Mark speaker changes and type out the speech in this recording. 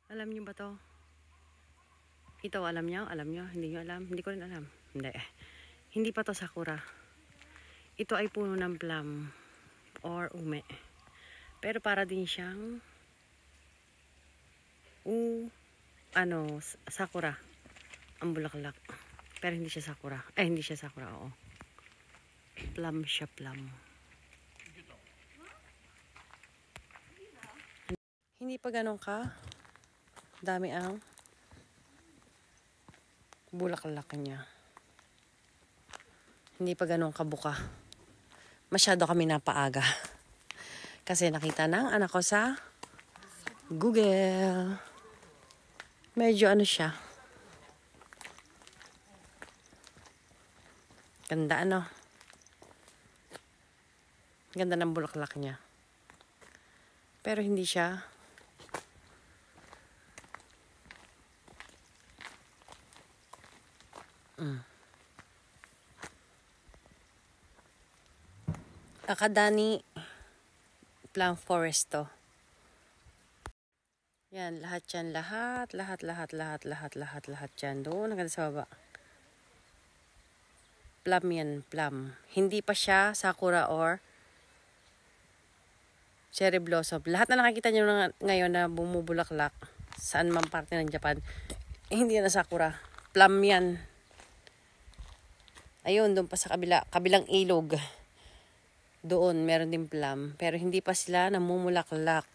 Speaker 1: Alam niyo ba to? Ito, alam niyo? Alam niyo? Hindi niyo alam? Hindi ko rin alam. Hindi. Hindi pa to sakura. Ito ay puno ng plum or ume. Pero para din siyang sakura. Ang bulaklak. Pero hindi siya sakura. Hindi siya sakura, oo. Plum siya, plum. Hindi pa ganun ka dami ang bulaklak niya. Hindi pa ganun kabuka. Masyado kami napaaga. Kasi nakita ng anak ko sa Google. Medyo ano siya. Ganda ano. Ganda ng bulaklak niya. Pero hindi siya Akadani Plum Forest to. Yan, lahat yan. Lahat yan. Doon, hanggang sa baba. Plum yan, plum. Hindi pa siya sakura or cherry blossom. Lahat na nakikita nyo ngayon na bumubulaklak saan man parte ng Japan, hindi na sakura. Plum yan. Ayun, doon pa sa kabilang ilog. Doon, meron din plum. Pero hindi pa sila namumulaklak.